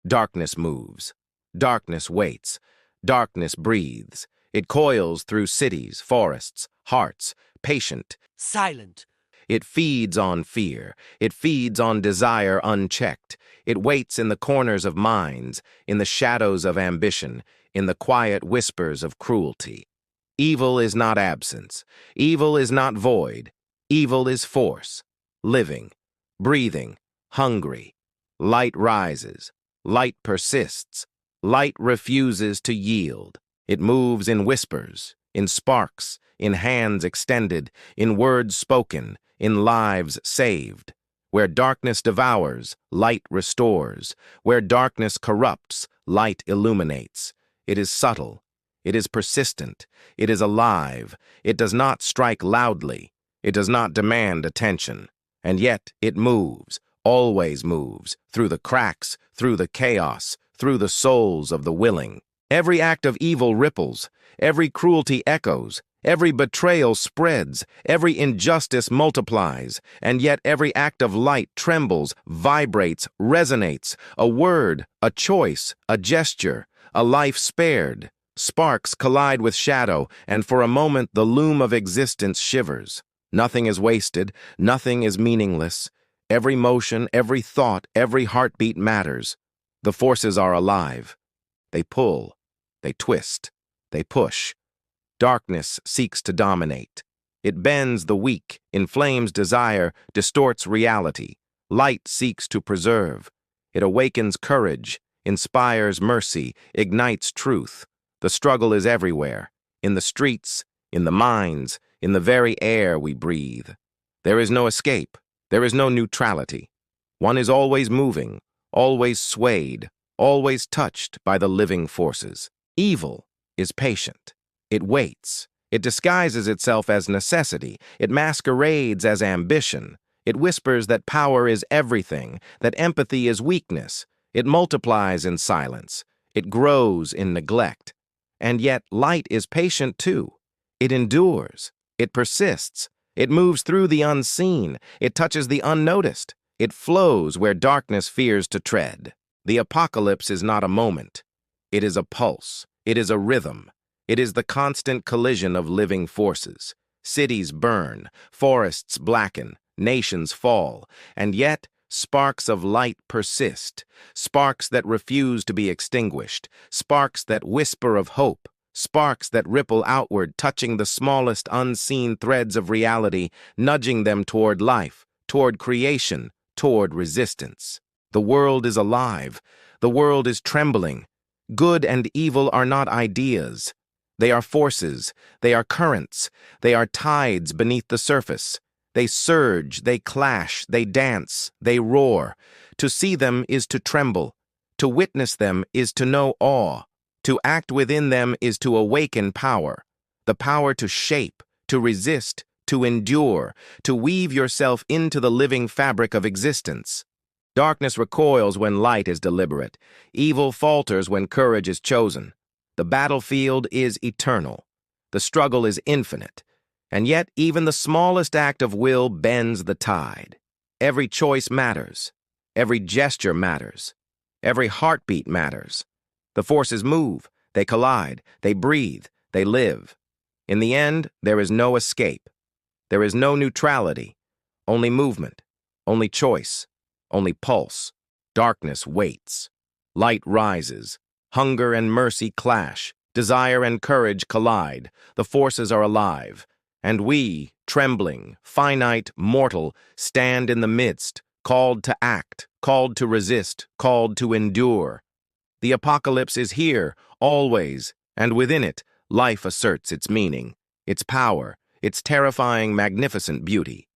Darkness moves. Darkness waits. Darkness breathes. It coils through cities, forests, hearts, patient. Silent. It feeds on fear. It feeds on desire unchecked. It waits in the corners of minds, in the shadows of ambition, in the quiet whispers of cruelty. Evil is not absence. Evil is not void. Evil is force. Living, breathing, hungry. Light rises. Light persists. Light refuses to yield. It moves in whispers, in sparks, in hands extended, in words spoken, in lives saved. Where darkness devours, light restores. Where darkness corrupts, light illuminates. It is subtle. It is persistent. It is alive. It does not strike loudly. It does not demand attention. And yet it moves, always moves, through the cracks, through the chaos, through the souls of the willing. Every act of evil ripples. Every cruelty echoes. Every betrayal spreads, every injustice multiplies, and yet every act of light trembles, vibrates, resonates. A word, a choice, a gesture, a life spared. Sparks collide with shadow, and for a moment the loom of existence shivers. Nothing is wasted, nothing is meaningless. Every motion, every thought, every heartbeat matters. The forces are alive. They pull, they twist, they push. Darkness seeks to dominate. It bends the weak, inflames desire, distorts reality. Light seeks to preserve. It awakens courage, inspires mercy, ignites truth. The struggle is everywhere, in the streets, in the minds, in the very air we breathe. There is no escape. There is no neutrality. One is always moving, always swayed, always touched by the living forces. Evil is patient. It waits. It disguises itself as necessity. It masquerades as ambition. It whispers that power is everything, that empathy is weakness. It multiplies in silence. It grows in neglect. And yet light is patient too. It endures. It persists. It moves through the unseen. It touches the unnoticed. It flows where darkness fears to tread. The apocalypse is not a moment. It is a pulse. It is a rhythm. It is the constant collision of living forces. Cities burn, forests blacken, nations fall, and yet sparks of light persist, sparks that refuse to be extinguished, sparks that whisper of hope, sparks that ripple outward, touching the smallest unseen threads of reality, nudging them toward life, toward creation, toward resistance. The world is alive. The world is trembling. Good and evil are not ideas. They are forces, they are currents, they are tides beneath the surface. They surge, they clash, they dance, they roar. To see them is to tremble. To witness them is to know awe. To act within them is to awaken power. The power to shape, to resist, to endure, to weave yourself into the living fabric of existence. Darkness recoils when light is deliberate. Evil falters when courage is chosen. The battlefield is eternal. The struggle is infinite. And yet even the smallest act of will bends the tide. Every choice matters. Every gesture matters. Every heartbeat matters. The forces move. They collide. They breathe. They live. In the end, there is no escape. There is no neutrality. Only movement. Only choice. Only pulse. Darkness waits. Light rises. Hunger and mercy clash. Desire and courage collide. The forces are alive. And we, trembling, finite, mortal, stand in the midst, called to act, called to resist, called to endure. The apocalypse is here, always, and within it, life asserts its meaning, its power, its terrifying, magnificent beauty.